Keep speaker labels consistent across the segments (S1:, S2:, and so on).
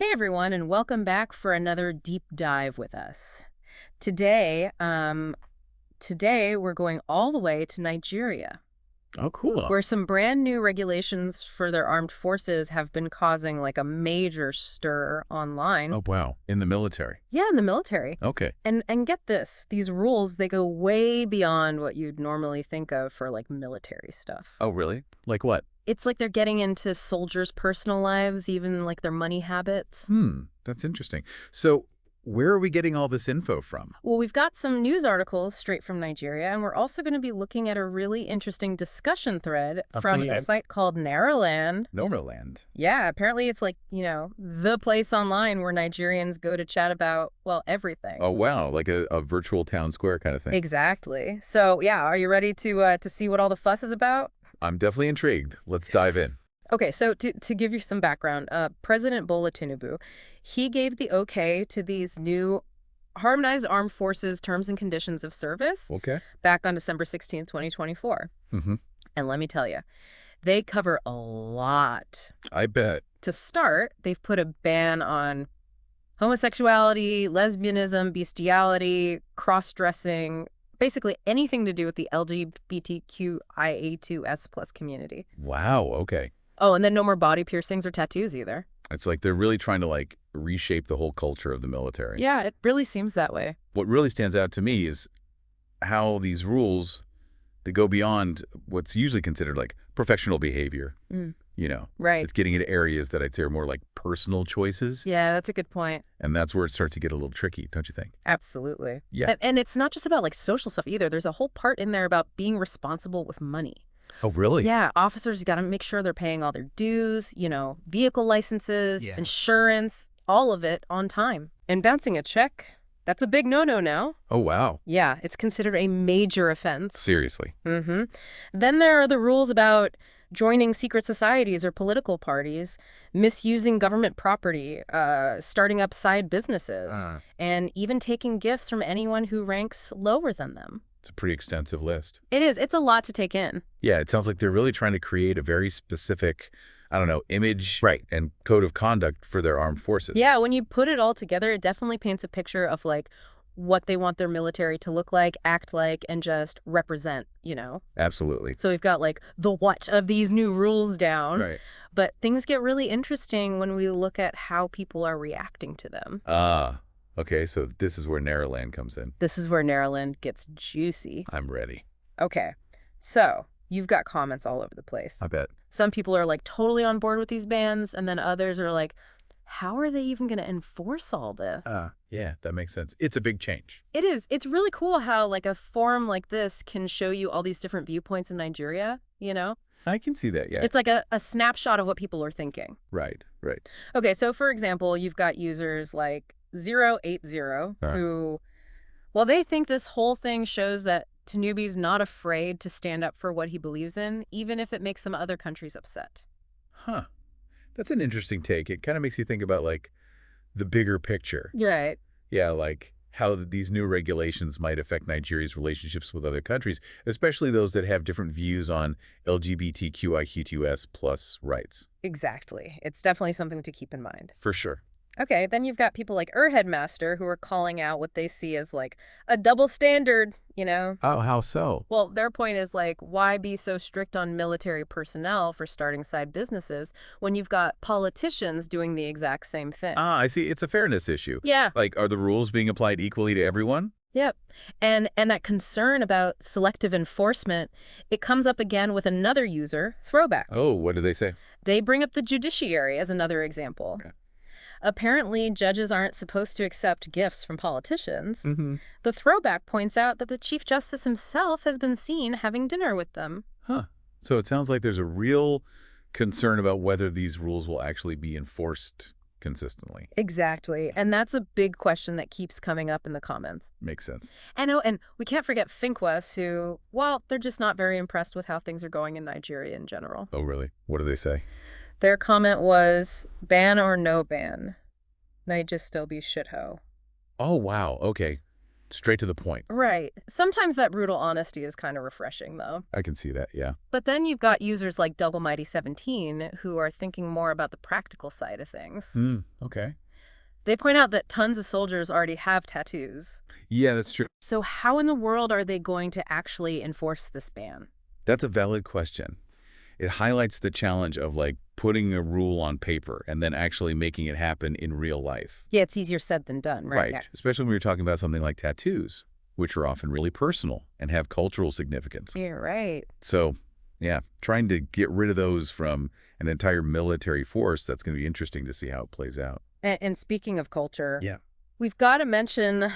S1: Hey everyone, and welcome back for another deep dive with us. Today, today we're going all the way to Nigeria,
S2: Oh, cool.
S1: where some brand new regulations for their armed forces have been causing like a major stir online.
S2: Oh, wow. In the military.
S1: Yeah, in the military.
S2: Okay.
S1: And get this, these rules, they go way beyond what you'd normally think of for like military stuff.
S2: Oh, really? Like what?
S1: It's like they're getting into soldiers' personal lives, even like their money habits.
S2: That's interesting. So, where are we getting all this info from?
S1: Well, we've got some news articles straight from Nigeria, and we're also going to be looking at a really interesting discussion thread from a site called Narrowland.
S2: Land.
S1: Yeah, apparently it's like, the place online where Nigerians go to chat about, well, everything.
S2: Oh, wow. Like a virtual town square kind of thing.
S1: Exactly. So, yeah, are you ready to see what all the fuss is about?
S2: I'm definitely intrigued. Let's dive in.
S1: Okay, so to give you some background, President Bola Tinubu, he gave the okay to these new Harmonized Armed Forces Terms and Conditions of Service
S2: Okay.
S1: back on December 16th, 2024.
S2: Mm-hmm.
S1: And let me tell you, they cover a lot.
S2: I bet.
S1: To start, they've put a ban on homosexuality, lesbianism, bestiality, cross-dressing, basically anything to do with the LGBTQIA2S plus community.
S2: Wow. Okay.
S1: Oh, and then no more body piercings or tattoos either.
S2: It's like they're really trying to reshape the whole culture of the military.
S1: Yeah, it really seems that way.
S2: What really stands out to me is how these rules, they go beyond what's usually considered like professional behavior.
S1: Right.
S2: It's getting into areas that I'd say are more like personal choices.
S1: Yeah, that's a good point.
S2: And that's where it starts to get a little tricky, don't you think?
S1: Absolutely.
S2: Yeah.
S1: And it's not just about like social stuff either. There's a whole part in there about being responsible with money.
S2: Oh, really?
S1: Yeah, officers got to make sure they're paying all their dues, vehicle licenses, insurance, all of it on time. And bouncing a check, that's a big no-no now.
S2: Oh, wow.
S1: Yeah, it's considered a major offense.
S2: Seriously.
S1: Mm-hmm. Then there are the rules about joining secret societies or political parties, misusing government property, starting up side businesses, and even taking gifts from anyone who ranks lower than them.
S2: It's a pretty extensive list.
S1: It is. It's a lot to take in.
S2: Yeah, it sounds like they're really trying to create a very specific, I don't know, image and code of conduct for their armed forces.
S1: Yeah, when you put it all together, it definitely paints a picture of like what they want their military to look like, act like, and just represent,
S2: Absolutely.
S1: So we've got like the what of these new rules down.
S2: Right.
S1: But things get really interesting when we look at how people are reacting to them.
S2: Okay, so this is where Narrowland comes in.
S1: This is where Narrowland gets juicy.
S2: I'm ready.
S1: Okay, so you've got comments all over the place.
S2: I bet.
S1: Some people are like totally on board with these bans, and then others are like, how are they even going to enforce all this?
S2: Yeah, that makes sense. It's a big change.
S1: It is. It's really cool how like a forum like this can show you all these different viewpoints in Nigeria,
S2: I can see that, yeah.
S1: It's like a snapshot of what people are thinking.
S2: Right.
S1: Okay, so for example, you've got users like 080 who, well, they think this whole thing shows that Tinubu's not afraid to stand up for what he believes in, even if it makes some other countries upset.
S2: Huh. That's an interesting take. It kind of makes you think about like the bigger picture.
S1: Right.
S2: Yeah, like how these new regulations might affect Nigeria's relationships with other countries, especially those that have different views on LGBTQIA2S plus rights.
S1: Exactly. It's definitely something to keep in mind.
S2: For sure.
S1: Okay, then you've got people like Headmaster who are calling out what they see as like a double standard,
S2: Oh, how so?
S1: Well, their point is like, why be so strict on military personnel for starting side businesses when you've got politicians doing the exact same thing?
S2: I see. It's a fairness issue.
S1: Yeah.
S2: Like, are the rules being applied equally to everyone?
S1: Yep. And that concern about selective enforcement, it comes up again with another user, Throwback.
S2: Oh, what do they say?
S1: They bring up the judiciary as another example.
S2: Okay.
S1: Apparently, judges aren't supposed to accept gifts from politicians.
S2: Mm-hmm.
S1: The Throwback points out that the Chief Justice himself has been seen having dinner with them.
S2: Huh. So it sounds like there's a real concern about whether these rules will actually be enforced consistently.
S1: Exactly. And that's a big question that keeps coming up in the comments.
S2: Makes sense.
S1: And we can't forget Finquas, who, well, they're just not very impressed with how things are going in Nigeria in general.
S2: Oh, really? What do they say?
S1: Their comment was, ban or no ban, Niger still be shithole.
S2: Oh, wow. Okay. Straight to the point.
S1: Right. Sometimes that brutal honesty is kind of refreshing, though.
S2: I can see that, yeah.
S1: But then you've got users like Douglemighty17 who are thinking more about the practical side of things.
S2: Okay.
S1: They point out that tons of soldiers already have tattoos.
S2: Yeah, that's true.
S1: So how in the world are they going to actually enforce this ban?
S2: That's a valid question. It highlights the challenge of, like, putting a rule on paper and then actually making it happen in real life.
S1: Yeah, it's easier said than done, right?
S2: Right.
S1: Yeah.
S2: Especially when you're talking about something like tattoos, which are often really personal and have cultural significance.
S1: You're right.
S2: So, yeah, trying to get rid of those from an entire military force, that's going to be interesting to see how it plays out.
S1: And speaking of culture,
S2: Yeah.
S1: we've got to mention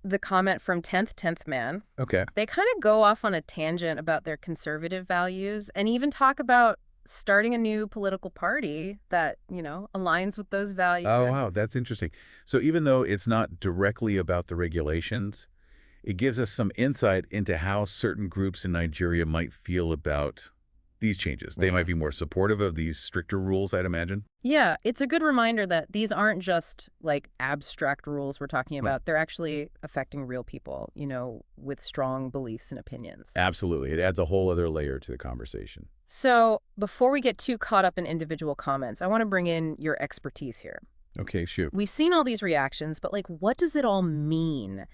S1: the comment from 10th Man.
S2: Okay.
S1: They kind of go off on a tangent about their conservative values and even talk about starting a new political party that, aligns with those values.
S2: Oh, wow, that's interesting. So even though it's not directly about the regulations, it gives us some insight into how certain groups in Nigeria might feel about these changes. They might be more supportive of these stricter rules, I'd imagine.
S1: Yeah, it's a good reminder that these aren't just like abstract rules we're talking
S2: Right.
S1: about. They're actually affecting real people, with strong beliefs and opinions.
S2: Absolutely. It adds a whole other layer to the conversation.
S1: So before we get too caught up in individual comments, I want to bring in your expertise here.
S2: Okay, shoot.
S1: We've seen all these reactions, but what does it all mean?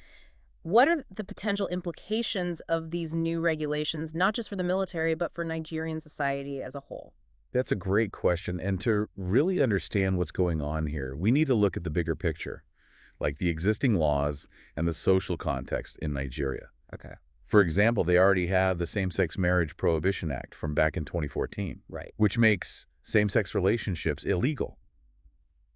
S1: What are the potential implications of these new regulations, not just for the military, but for Nigerian society as a whole?
S2: That's a great question. And to really understand what's going on here, we need to look at the bigger picture, like the existing laws and the social context in Nigeria.
S1: Okay.
S2: For example, they already have the Same-Sex Marriage Prohibition Act from back in 2014,
S1: Right.
S2: which makes same-sex relationships illegal.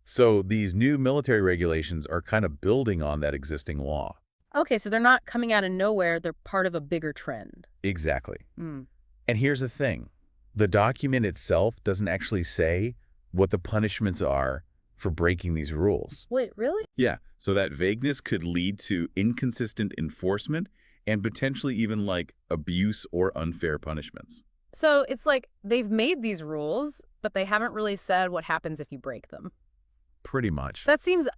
S2: So these new military regulations are kind of building on that existing law.
S1: Okay, so they're not coming out of nowhere. They're part of a bigger trend.
S2: Exactly.
S1: Mm.
S2: And here's the thing. The document itself doesn't actually say what the punishments are for breaking these rules.
S1: Wait, really?
S2: Yeah, so that vagueness could lead to inconsistent enforcement and potentially even like abuse or unfair punishments.
S1: So it's like they've made these rules, but they haven't really said what happens if you break them.
S2: Pretty much.
S1: That seems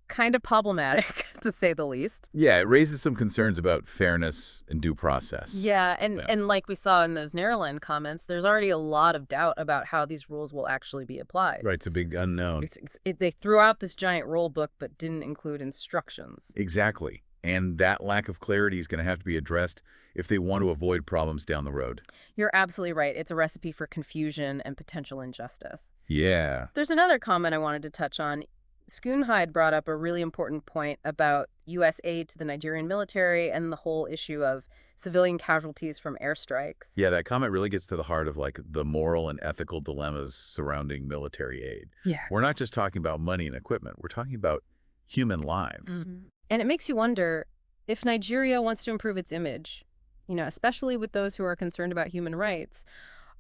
S1: kind of problematic, to say the least.
S2: Yeah, it raises some concerns about fairness and due process.
S1: Yeah, and like we saw in those Maryland comments, there's already a lot of doubt about how these rules will actually be applied.
S2: Right, it's a big unknown.
S1: They threw out this giant rule book but didn't include instructions.
S2: Exactly. And that lack of clarity is going to have to be addressed if they want to avoid problems down the road.
S1: You're absolutely right. It's a recipe for confusion and potential injustice.
S2: Yeah.
S1: There's another comment I wanted to touch on. Schoonhide brought up a really important point about U.S. aid to the Nigerian military and the whole issue of civilian casualties from airstrikes.
S2: Yeah, that comment really gets to the heart of like the moral and ethical dilemmas surrounding military aid.
S1: Yeah.
S2: We're not just talking about money and equipment. We're talking about human lives.
S1: Mm-hmm. And it makes you wonder if Nigeria wants to improve its image, especially with those who are concerned about human rights.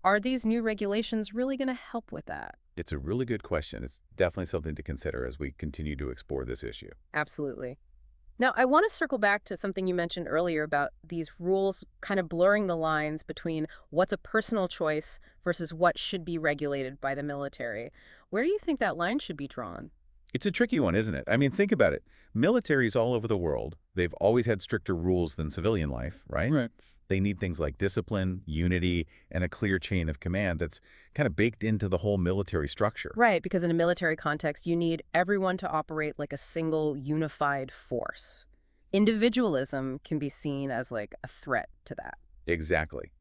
S1: Are these new regulations really going to help with that?
S2: It's a really good question. It's definitely something to consider as we continue to explore this issue.
S1: Absolutely. Now, I want to circle back to something you mentioned earlier about these rules kind of blurring the lines between what's a personal choice versus what should be regulated by the military. Where do you think that line should be drawn?
S2: It's a tricky one, isn't it? I mean, think about it. Militaries all over the world, they've always had stricter rules than civilian life, right?
S1: Right.
S2: They need things like discipline, unity, and a clear chain of command that's kind of baked into the whole military structure.
S1: Right, because in a military context, you need everyone to operate like a single unified force. Individualism can be seen as like a threat to that.
S2: Exactly.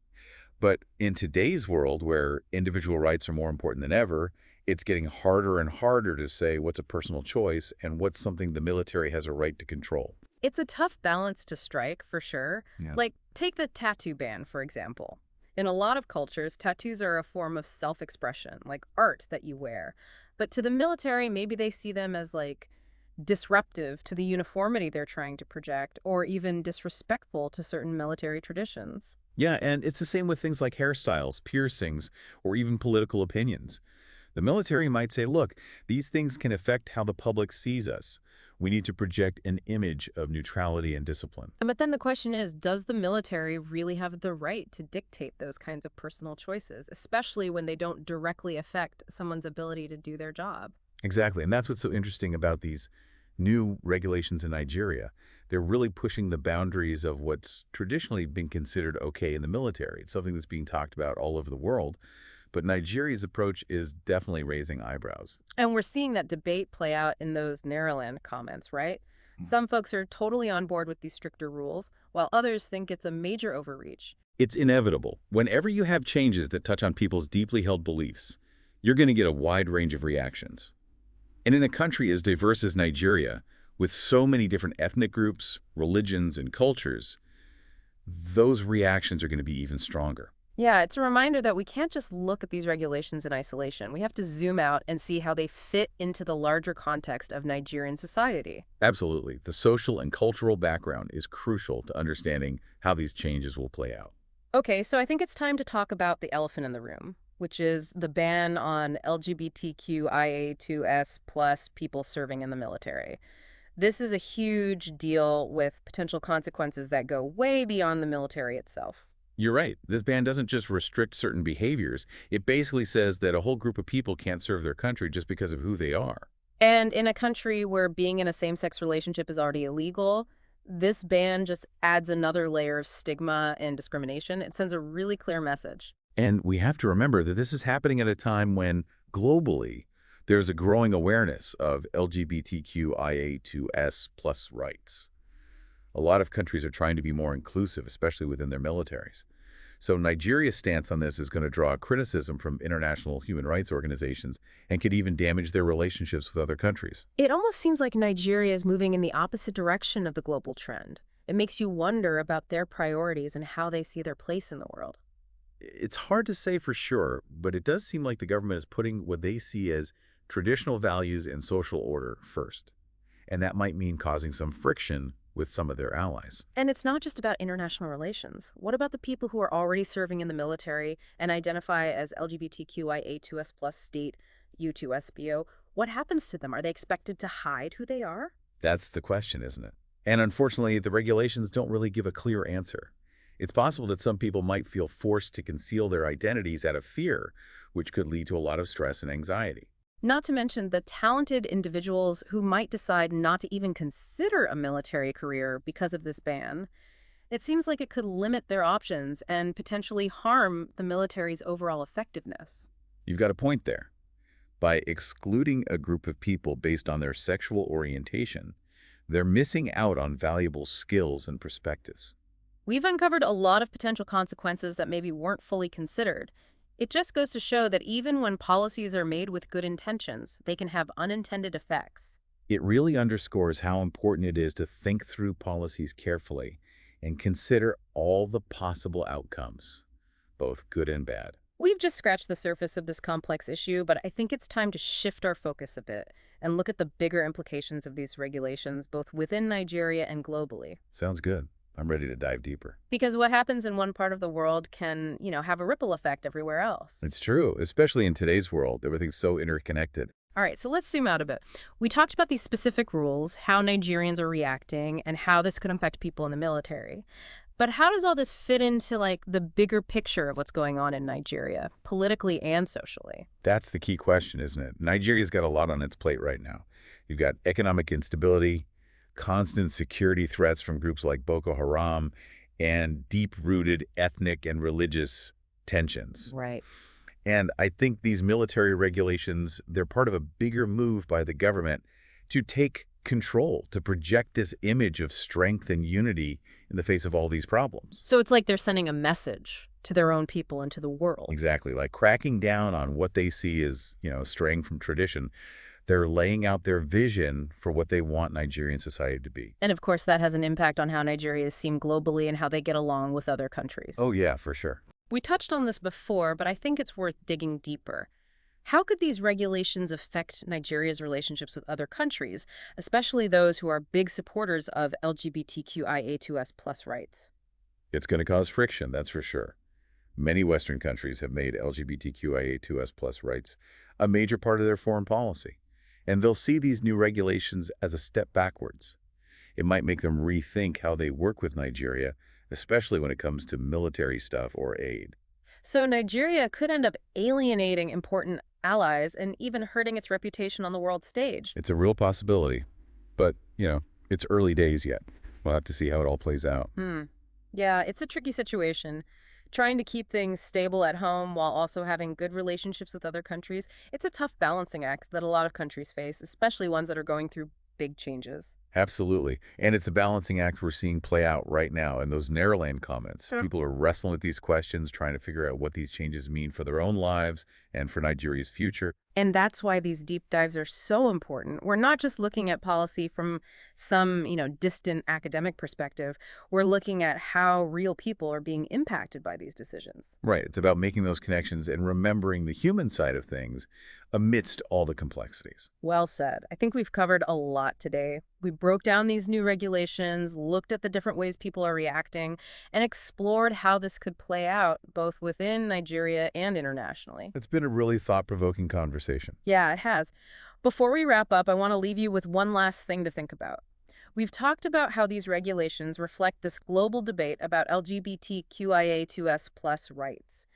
S2: But in today's world, where individual rights are more important than ever, it's getting harder and harder to say what's a personal choice and what's something the military has a right to control.
S1: It's a tough balance to strike, for sure.
S2: Yeah.
S1: Like, take the tattoo ban, for example. In a lot of cultures, tattoos are a form of self-expression, like art that you wear. But to the military, maybe they see them as, disruptive to the uniformity they're trying to project, or even disrespectful to certain military traditions.
S2: Yeah, and it's the same with things like hairstyles, piercings, or even political opinions. The military might say, look, these things can affect how the public sees us. We need to project an image of neutrality and discipline.
S1: But then the question is, does the military really have the right to dictate those kinds of personal choices, especially when they don't directly affect someone's ability to do their job?
S2: Exactly, and that's what's so interesting about these new regulations in Nigeria. They're really pushing the boundaries of what's traditionally been considered okay in the military. It's something that's being talked about all over the world, but Nigeria's approach is definitely raising eyebrows.
S1: And we're seeing that debate play out in those Narrowland comments, right? Some folks are totally on board with these stricter rules, while others think it's a major overreach.
S2: It's inevitable. Whenever you have changes that touch on people's deeply held beliefs, you're going to get a wide range of reactions. And in a country as diverse as Nigeria, with so many different ethnic groups, religions, and cultures, those reactions are going to be even stronger.
S1: Yeah, it's a reminder that we can't just look at these regulations in isolation. We have to zoom out and see how they fit into the larger context of Nigerian society.
S2: Absolutely. The social and cultural background is crucial to understanding how these changes will play out.
S1: Okay, so I think it's time to talk about the elephant in the room, which is the ban on LGBTQIA2S plus people serving in the military. This is a huge deal with potential consequences that go way beyond the military itself.
S2: You're right. This ban doesn't just restrict certain behaviors. It basically says that a whole group of people can't serve their country just because of who they are.
S1: And in a country where being in a same-sex relationship is already illegal, this ban just adds another layer of stigma and discrimination. It sends a really clear message.
S2: And we have to remember that this is happening at a time when, globally, there's a growing awareness of LGBTQIA2S plus rights. A lot of countries are trying to be more inclusive, especially within their militaries. So Nigeria's stance on this is going to draw criticism from international human rights organizations and could even damage their relationships with other countries.
S1: It almost seems like Nigeria is moving in the opposite direction of the global trend. It makes you wonder about their priorities and how they see their place in the world.
S2: It's hard to say for sure, but it does seem like the government is putting what they see as traditional values and social order first. And that might mean causing some friction with some of their allies.
S1: And it's not just about international relations. What about the people who are already serving in the military and identify as LGBTQIA2S plus state U2SBO? What happens to them? Are they expected to hide who they are?
S2: That's the question, isn't it? And unfortunately, the regulations don't really give a clear answer. It's possible that some people might feel forced to conceal their identities out of fear, which could lead to a lot of stress and anxiety.
S1: Not to mention the talented individuals who might decide not to even consider a military career because of this ban. It seems like it could limit their options and potentially harm the military's overall effectiveness.
S2: You've got a point there. By excluding a group of people based on their sexual orientation, they're missing out on valuable skills and perspectives.
S1: We've uncovered a lot of potential consequences that maybe weren't fully considered. It just goes to show that even when policies are made with good intentions, they can have unintended effects.
S2: It really underscores how important it is to think through policies carefully and consider all the possible outcomes, both good and bad.
S1: We've just scratched the surface of this complex issue, but I think it's time to shift our focus a bit and look at the bigger implications of these regulations, both within Nigeria and globally.
S2: Sounds good. I'm ready to dive deeper.
S1: Because what happens in one part of the world can, have a ripple effect everywhere else.
S2: It's true, especially in today's world. Everything's so interconnected.
S1: All right, so let's zoom out a bit. We talked about these specific rules, how Nigerians are reacting, and how this could affect people in the military. But how does all this fit into, the bigger picture of what's going on in Nigeria, politically and socially?
S2: That's the key question, isn't it? Nigeria's got a lot on its plate right now. You've got economic instability, constant security threats from groups like Boko Haram, and deep-rooted ethnic and religious tensions.
S1: Right.
S2: And I think these military regulations, they're part of a bigger move by the government to take control, to project this image of strength and unity in the face of all these problems.
S1: So it's like they're sending a message to their own people and to the world.
S2: Exactly, like cracking down on what they see as, straying from tradition. They're laying out their vision for what they want Nigerian society to be.
S1: And of course, that has an impact on how Nigeria is seen globally and how they get along with other countries.
S2: Oh, yeah, for sure.
S1: We touched on this before, but I think it's worth digging deeper. How could these regulations affect Nigeria's relationships with other countries, especially those who are big supporters of LGBTQIA2S plus rights?
S2: It's going to cause friction, that's for sure. Many Western countries have made LGBTQIA2S plus rights a major part of their foreign policy, and they'll see these new regulations as a step backwards. It might make them rethink how they work with Nigeria, especially when it comes to military stuff or aid.
S1: So Nigeria could end up alienating important allies and even hurting its reputation on the world stage.
S2: It's a real possibility, but, it's early days yet. We'll have to see how it all plays out.
S1: Hmm. Yeah, it's a tricky situation. Trying to keep things stable at home while also having good relationships with other countries, it's a tough balancing act that a lot of countries face, especially ones that are going through big changes.
S2: Absolutely. And it's a balancing act we're seeing play out right now in those Narrowland comments.
S1: Sure.
S2: People are wrestling with these questions, trying to figure out what these changes mean for their own lives and for Nigeria's future.
S1: And that's why these deep dives are so important. We're not just looking at policy from some, distant academic perspective. We're looking at how real people are being impacted by these decisions.
S2: Right. It's about making those connections and remembering the human side of things amidst all the complexities.
S1: Well said. I think we've covered a lot today. We broke down these new regulations, looked at the different ways people are reacting, and explored how this could play out both within Nigeria and internationally.
S2: It's been a really thought-provoking conversation.
S1: Yeah, it has. Before we wrap up, I want to leave you with one last thing to think about. We've talked about how these regulations reflect this global debate about LGBTQIA2S plus rights.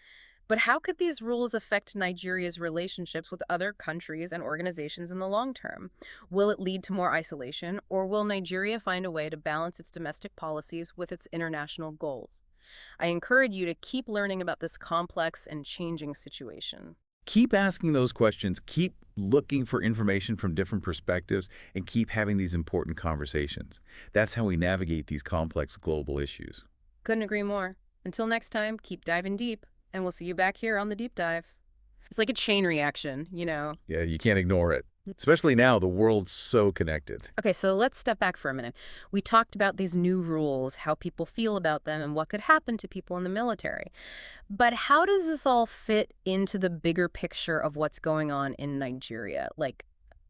S1: But how could these rules affect Nigeria's relationships with other countries and organizations in the long term? Will it lead to more isolation, or will Nigeria find a way to balance its domestic policies with its international goals? I encourage you to keep learning about this complex and changing situation.
S2: Keep asking those questions, keep looking for information from different perspectives, and keep having these important conversations. That's how we navigate these complex global issues.
S1: Couldn't agree more. Until next time, keep diving deep, and we'll see you back here on the deep dive. It's like a chain reaction.
S2: Yeah, you can't ignore it. Especially now, the world's so connected.
S1: Okay, so let's step back for a minute. We talked about these new rules, how people feel about them, and what could happen to people in the military. But how does this all fit into the bigger picture of what's going on in Nigeria? Like,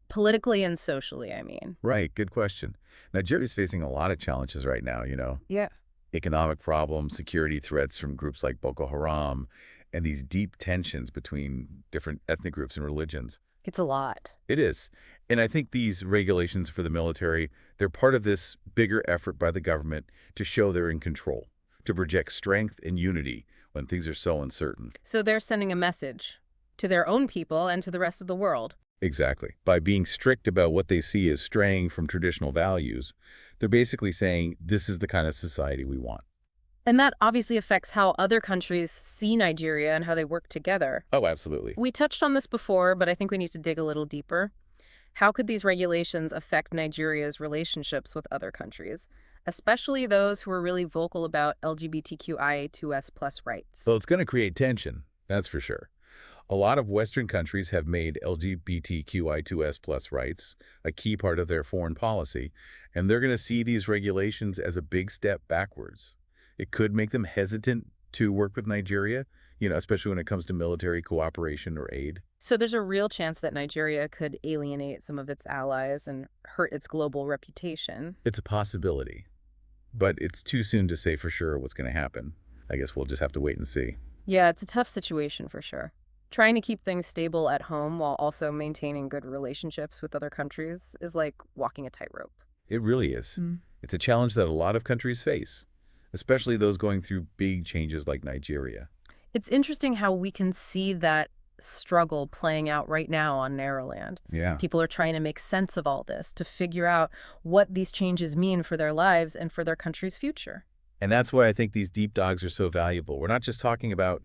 S1: politically and socially, I mean.
S2: Right, good question. Nigeria's facing a lot of challenges right now.
S1: Yeah.
S2: Economic problems, security threats from groups like Boko Haram, and these deep tensions between different ethnic groups and religions.
S1: It's a lot.
S2: It is. And I think these regulations for the military, they're part of this bigger effort by the government to show they're in control, to project strength and unity when things are so uncertain.
S1: So they're sending a message to their own people and to the rest of the world.
S2: Exactly. By being strict about what they see as straying from traditional values, they're basically saying this is the kind of society we want.
S1: And that obviously affects how other countries see Nigeria and how they work together.
S2: Oh, absolutely.
S1: We touched on this before, but I think we need to dig a little deeper. How could these regulations affect Nigeria's relationships with other countries, especially those who are really vocal about LGBTQIA2S plus rights?
S2: So it's going to create tension, that's for sure. A lot of Western countries have made LGBTQI2S plus rights a key part of their foreign policy, and they're going to see these regulations as a big step backwards. It could make them hesitant to work with Nigeria, especially when it comes to military cooperation or aid.
S1: So there's a real chance that Nigeria could alienate some of its allies and hurt its global reputation.
S2: It's a possibility, but it's too soon to say for sure what's going to happen. I guess we'll just have to wait and see.
S1: Yeah, it's a tough situation for sure. Trying to keep things stable at home while also maintaining good relationships with other countries is like walking a tightrope.
S2: It really is. It's a challenge that a lot of countries face, especially those going through big changes like Nigeria.
S1: It's interesting how we can see that struggle playing out right now on Narrowland.
S2: Yeah.
S1: People are trying to make sense of all this, to figure out what these changes mean for their lives and for their country's future.
S2: And that's why I think these deep dives are so valuable. We're not just talking about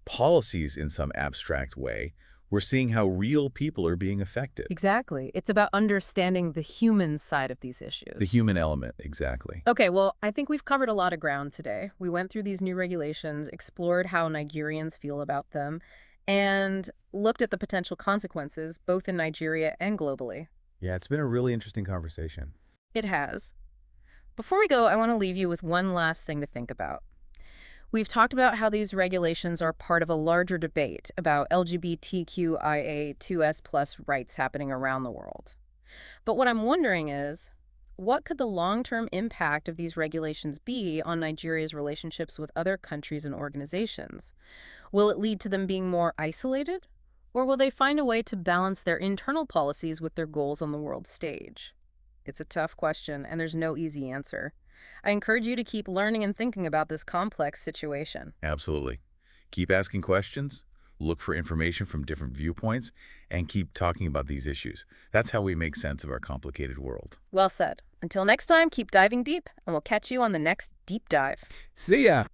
S2: policies in some abstract way. We're seeing how real people are being affected.
S1: Exactly. It's about understanding the human side of these issues.
S2: The human element, exactly.
S1: Okay, well, I think we've covered a lot of ground today. We went through these new regulations, explored how Nigerians feel about them, and looked at the potential consequences both in Nigeria and globally.
S2: Yeah, it's been a really interesting conversation.
S1: It has. Before we go, I want to leave you with one last thing to think about. We've talked about how these regulations are part of a larger debate about LGBTQIA2S plus rights happening around the world. But what I'm wondering is, what could the long-term impact of these regulations be on Nigeria's relationships with other countries and organizations? Will it lead to them being more isolated? Or will they find a way to balance their internal policies with their goals on the world stage? It's a tough question, and there's no easy answer. I encourage you to keep learning and thinking about this complex situation.
S2: Absolutely. Keep asking questions, look for information from different viewpoints, and keep talking about these issues. That's how we make sense of our complicated world.
S1: Well said. Until next time, keep diving deep, and we'll catch you on the next deep dive.
S3: See ya!